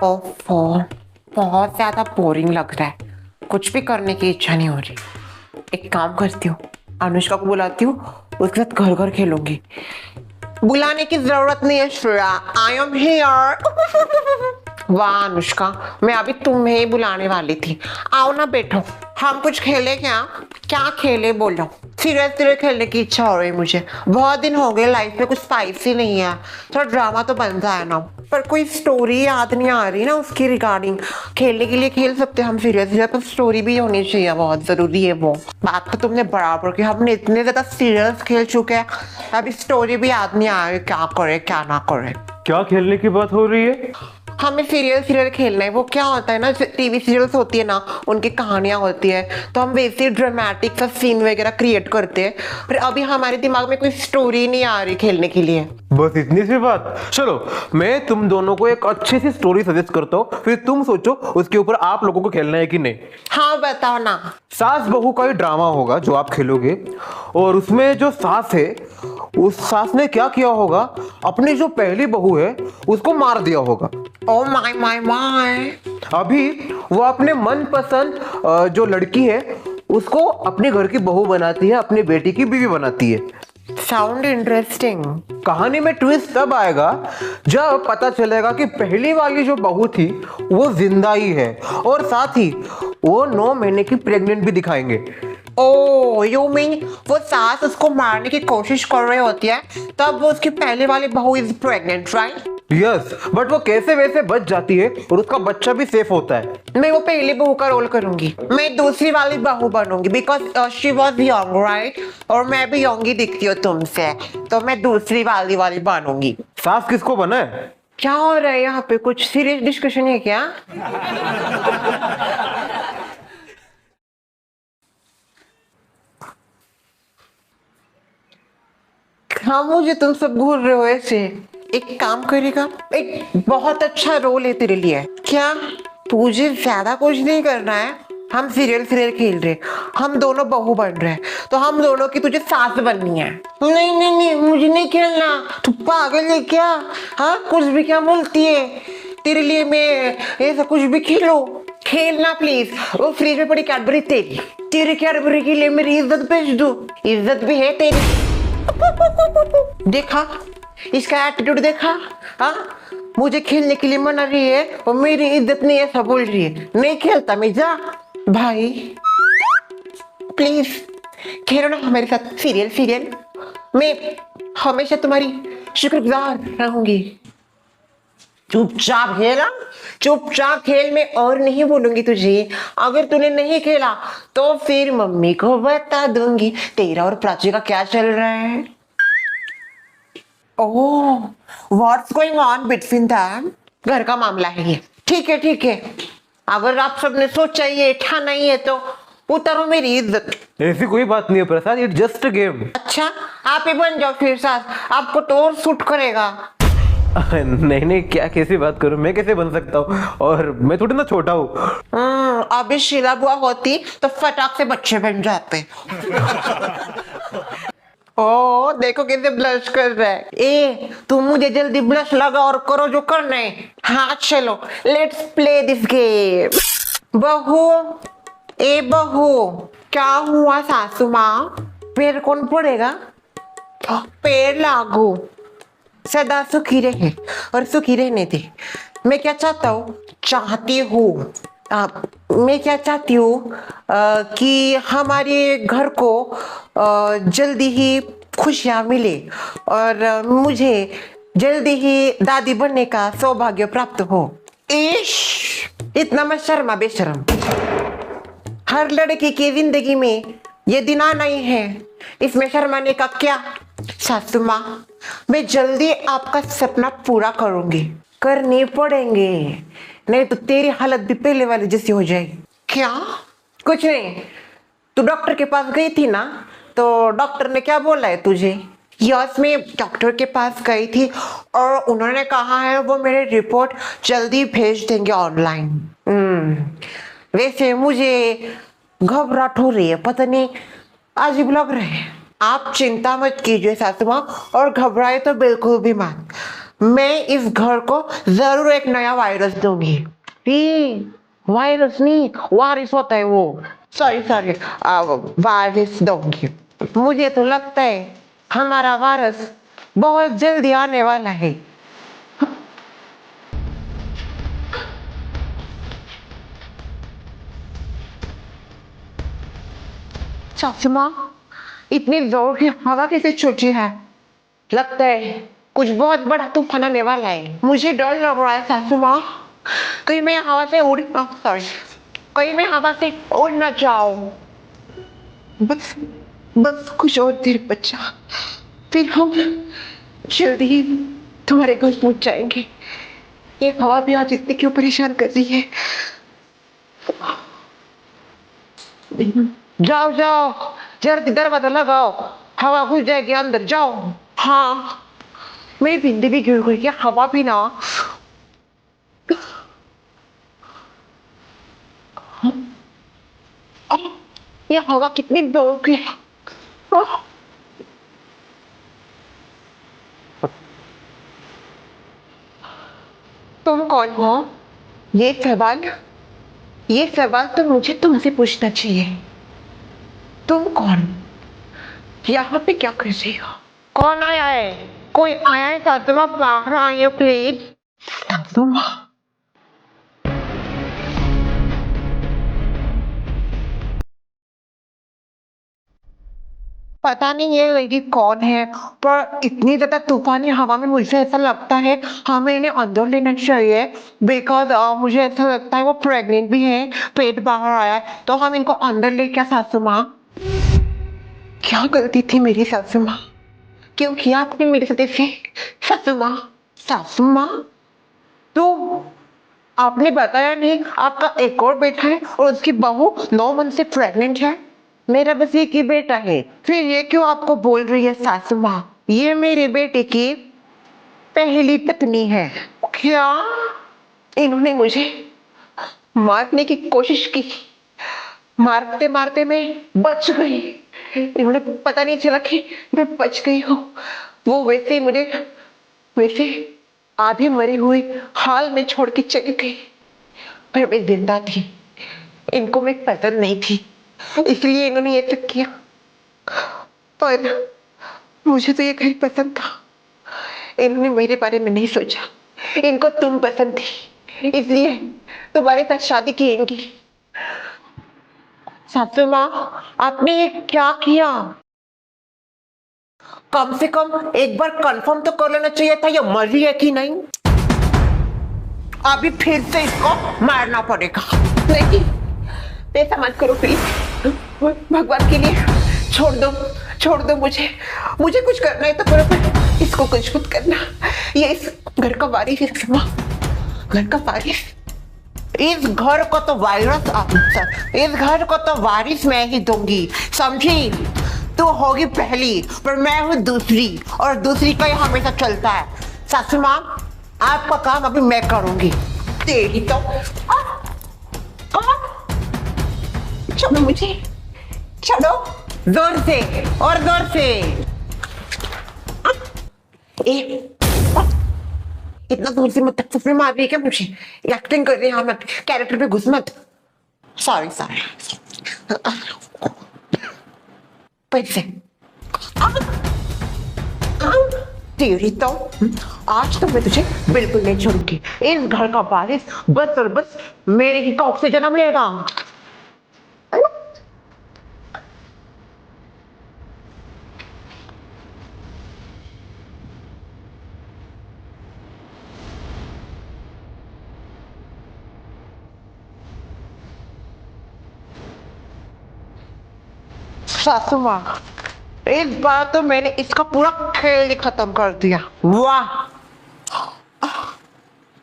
ओफो, बहुत ज्यादा बोरिंग लग रहा है, कुछ भी करने की इच्छा नहीं हो रही। एक काम करती हूँ, अनुष्का को बुलाती हूँ, उसके साथ घर घर खेलूंगी। बुलाने की जरूरत नहीं है श्रेया, आई एम हियर। वाह अनुष्का, मैं अभी तुम्हें ही बुलाने वाली थी। आओ ना बैठो, हम कुछ खेले क्या? क्या खेले बोलो। सीरियस खेलने की इच्छा हो रही है मुझे, बहुत दिन हो गए, लाइफ में कुछ स्पाइसी नहीं है, थोड़ा ड्रामा तो बन जाए ना। पर कोई स्टोरी याद नहीं आ रही ना उसकी रिगार्डिंग। खेलने के लिए खेल सकते हैं हम सीरियस, पर स्टोरी भी होनी चाहिए, बहुत जरूरी है वो। बात तो तुमने बराबर की, हमने इतने ज्यादा सीरियस खेल चुके हैं, अभी स्टोरी भी याद नहीं आ रही, क्या करे क्या ना करे। क्या खेलने की बात हो रही है? हमें सीरियल खेलना है। वो क्या होता है ना, टीवी सीरियल्स होती है ना, उनकी कहानियां होती है, तो हम वैसे ड्रामेटिक सा सीन वगैरह क्रिएट करते हैं, पर अभी हमारे दिमाग में कोई स्टोरी नहीं आ रही खेलने के लिए। बस इतनी सी बात। चलो मैं तुम दोनों को एक अच्छी सी स्टोरी सजेस्ट करता हूँ, फिर तुम सोचो उसके ऊपर आप लोगों को खेलना है कि नहीं। हाँ बताओ ना। सास बहू का ही ड्रामा होगा जो आप खेलोगे, और उसमें जो सास है, उस सास ने क्या किया होगा, अपनी जो पहली बहू है उसको मार दिया होगा। Oh my my my. अभी वो अपने मनपसंद जो लड़की है उसको अपने घर की बहू बनाती है, अपनी बेटी की बीवी बनाती है। Sound interesting. कहानी में ट्विस्ट तब आएगा जब पता चलेगा कि पहली वाली जो बहू थी वो जिंदा ही है, और साथ ही वो 9 महीने की प्रेग्नेंट भी दिखाएंगे। ओ यू मीन वो सास उसको मारने की कोशिश कर रही होती है, तब वो उसकी पहले वाली बहू is pregnant, right? Yes, but वो कैसे वैसे बच जाती है और उसका बच्चा भी सेफ होता है। मैं वो पहली बहू का रोल करूंगी, मैं दूसरी वाली बहू बनूंगी, because she was young right, और मैं भी यंग ही दिखती हूँ तुमसे, तो मैं दूसरी वाली बनूंगी। सास किसको बना है? क्या हो रहा है यहाँ पे, कुछ सीरियस डिस्कशन है क्या? हाँ मुझे तुम सब घूर रहे हो ऐसे। एक काम करेगा, एक बहुत अच्छा रोल है तेरे लिए। क्या? तुझे ज्यादा कुछ नहीं करना है, हम सीरियल खेल रहे, हम दोनों बहू बन रहे हैं, तो हम दोनों की तुझे सास बननी है। नहीं नहीं नहीं, मुझे नहीं खेलना, तू पागल है क्या? हाँ कुछ भी क्या बोलती है, तेरे लिए मैं ऐसा कुछ भी खेलो। खेलना प्लीज, वो फ्रिज में पड़ी कैडबरी तेरी, तेरी कैडबरी के लिए मेरी इज्जत बेच दो, इज्जत भी है तेरी। देखा इसका एटीट्यूड, देखा? हाँ मुझे खेलने के लिए मना रही है और मेरी इज्जत नहीं ऐसा बोल रही है। नहीं खेलता मैं, जा भाई प्लीज खेलो ना हमारे साथ सीरियल, मैं हमेशा तुम्हारी शुक्रगुजार रहूंगी। चुपचाप खेला, चुपचाप खेल, मैं और नहीं बोलूंगी तुझे। अगर तूने नहीं खेला तो फिर मम्मी को बता दूंगी तेरा और प्राची का क्या चल रहा है। Oh what's going on between them? घर का मामला है ये। ठीक है, अगर आप सबने सोचा ये ठाना नहीं है तो उतारो मेरी इज्जत। ऐसी कोई बात नहीं है प्रसाद, इट्स जस्ट अ गेम। अच्छा आप ही बन जाओ फिर साथ, आपको तो और सूट करेगा। नहीं, क्या कैसी बात करूं, मैं कैसे बन सकता हूँ, और मैं थोड़ी ना छोटा हूँ। अभी शीला बुआ होती तो फटाक से बच्चे बन जाते। ओ देखो कैसे ब्लश कर रहा है। ए तुम मुझे जल्दी ब्लश लगा और करो जो करना है। हाँ चलो लेट्स प्ले दिस गेम। बहू, ए बहू, क्या हुआ सासू माँ? पैर कौन पड़ेगा? पैर लागू, सदा सुखी रहे और सुखी रहने दे। मैं क्या चाहती हूँ मैं क्या चाहती हूँ कि हमारे घर को जल्दी ही खुशियाँ मिले और मुझे जल्दी ही दादी बनने का सौभाग्य प्राप्त हो। इश इतना मत शर्मा बेशरम, हर लड़की की जिंदगी में ये दिन आना ही है, इसमें शर्माने का क्या? सासू माँ मैं जल्दी आपका सपना पूरा करूंगी, करने पड़ेंगे, नहीं तो तेरी हालत भी पहले वाली जैसी हो जाएगी। क्या? कुछ नहीं, तू डॉक्टर के पास गई थी ना, तो डॉक्टर ने क्या बोला है तुझे? यस मैं डॉक्टर के पास गई थी और उन्होंने कहा है वो मेरी रिपोर्ट जल्दी भेज देंगे ऑनलाइन। वैसे मुझे घबराहट हो रही है, पता नहीं अजीब लग रहे हैं। आप चिंता मत कीजिए सासू माँ, और घबराए तो बिल्कुल भी मत। मैं इस घर को जरूर एक नया वायरस दूंगी। ये वायरस नहीं, वारिस होता है वो। सॉरी सॉरी, वारिस दूंगी। मुझे तो लगता है हमारा वारिस बहुत जल्दी आने वाला है। सासू माँ, इतनी जोर की हवा कैसे छूटी है? लगता है कुछ बहुत बड़ा तूफान आने वाला है। मुझे डर लग रहा है सासू माँ, कहीं मैं हवा से उड़ सॉरी कहीं मैं हवा से उड़ ना जाऊं। बस बस कुछ और देर बचा, फिर हम जल्दी ही तुम्हारे घर पहुंच जाएंगे। ये हवा भी आज इतनी क्यों परेशान कर रही है? जाओ जाओ, जल्दी दरवाजा लगाओ, हवा घुस जाएगी अंदर, जाओ। हाँ, मेरी भिंडी भी गिर गई क्या? हवा भी ना। ये हवा कितनी जोर की है। तुम कौन हो? ये सवाल तो मुझे तुमसे पूछना चाहिए। तुम कौन? यहाँ पे क्या कर रही हो? कौन आया है? कोई आया है सासू माँ? बाहर आइए प्लीज। सासू माँ, पता नहीं ये लेडी कौन है, पर इतनी ज्यादा तूफानी हवा में मुझे ऐसा लगता है हमें इन्हें अंदर लेना चाहिए। बिकॉज मुझे ऐसा लगता है वो प्रेग्नेंट भी है, पेट बाहर आया है, तो हम इनको अंदर ले क्या सासू माँ? क्या गलती थी मेरी सासू माँ? क्यों किया आपने मेरे साथ ऐसे सासू माँ? सासू माँ, तो आपने बताया नहीं आपका एक और बेटा है और उसकी बहू 9 मंथ से प्रेग्नेंट है। मेरा बस एक ही बेटा है, फिर ये क्यों आपको बोल रही है सासू माँ? ये मेरे बेटे की पहली पत्नी है। क्या इन्होंने मुझे मारने की कोशिश की? मारते मारते मैं बच गई। इन्होंने पता नहीं चला कि मैं बच गई हूँ। वो वैसे आधी मरी हुई हाल में छोड़ के चली गई, पर मैं जिंदा थी। इनको मैं पसंद नहीं थी, इसलिए इन्होंने ये सब किया। पर मुझे तो ये घर पसंद था। इन्होंने मेरे बारे में नहीं सोचा। इनको तुम पसंद थी, इसलिए तुम्हारे साथ शादी की इनकी। सासू माँ, आपने ये क्या किया? कम से कम एक बार कंफर्म तो कर लेना चाहिए था ये मर रही है कि नहीं। अभी फिर से इसको मारना पड़ेगा। नहीं, ऐसा मत करो प्लीज, भगवान के लिए छोड़ दो मुझे कुछ करना है तो करो, पर इसको कुछ मत करना। ये इस घर का वारिस है, घर का वारिस। इस घर को तो वायरस इस घर को तो वारिस मैं ही दूंगी, समझी? तू होगी पहली, पर मैं हूँ दूसरी, और दूसरी का ही हमेशा चलता है। सासू माँ, आपका काम अभी मैं करूंगी। तेरी तो छोड़ो मुझे, छोड़ो, जोर से और जोर से। इतना दूर से मत सपने मार रही है क्या मुझे? एक्टिंग कर रही है मत, कैरेक्टर पे घुस मत। सॉरी पैसे तेरी तो आज तो मैं तुझे बिल्कुल नहीं छोड़ूंगी। इस घर का वारिस बस और बस मेरे ही कॉक से जन्म लेगा। सासू माँ, इस बार तो मैंने इसका पूरा खेल ही खत्म कर दिया। वाह,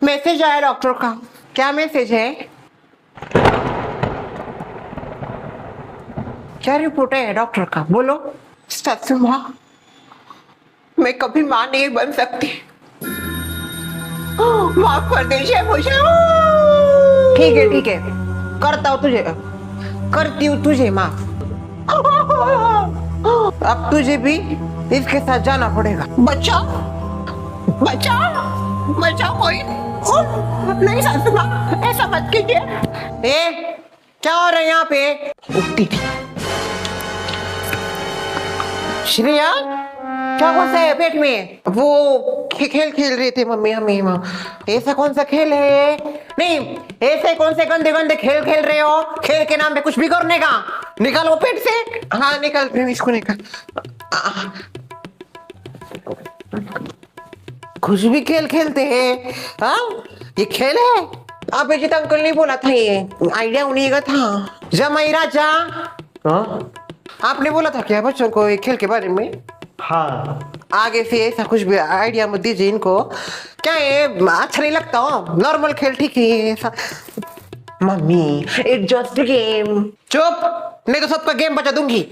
मैसेज आया डॉक्टर का। क्या मैसेज है? क्या रिपोर्ट है डॉक्टर का? बोलो। सासू माँ, मैं कभी माँ नहीं बन सकती, माफ कर दीजिए मुझे। ठीक है, करती हूँ तुझे माफ। अब तुझे भी इसके साथ जाना पड़ेगा। बचाओ, बचाओ कोई। नहीं सासू माँ, ऐसा मत कीजिए। ए क्या हो रहा है यहाँ पे? उठती थी श्रेया, क्या घुसा है पेट में? वो खेल खेल रहे थे मम्मी हमें माँ। ऐसा कौन सा खेल है? नहीं, ऐसे कौन से गंदे गंदे खेल खेल रहे हो? खेल के नाम पे कुछ भी करने का। निकाल वो पेट से। हाँ निकाल, इसको निकाल। कुछ भी खेल खेलते हैं। हाँ ये खेल है? आप अजीत अंकल ने बोला था, ये आइडिया उन्हीं का था। जमाई राजा, हाँ आपने बोला था क्या बच्चों को ये खेल के बारे में? हाँ। आगे से ऐसा कुछ भी आइडिया मत दीजिए इनको। क्या ये अच्छा नहीं लगता हो? नॉर्मल खेल ठीक है ऐसा। Mummy it's just game. चुप, नहीं तो सबका गेम बचा दूंगी।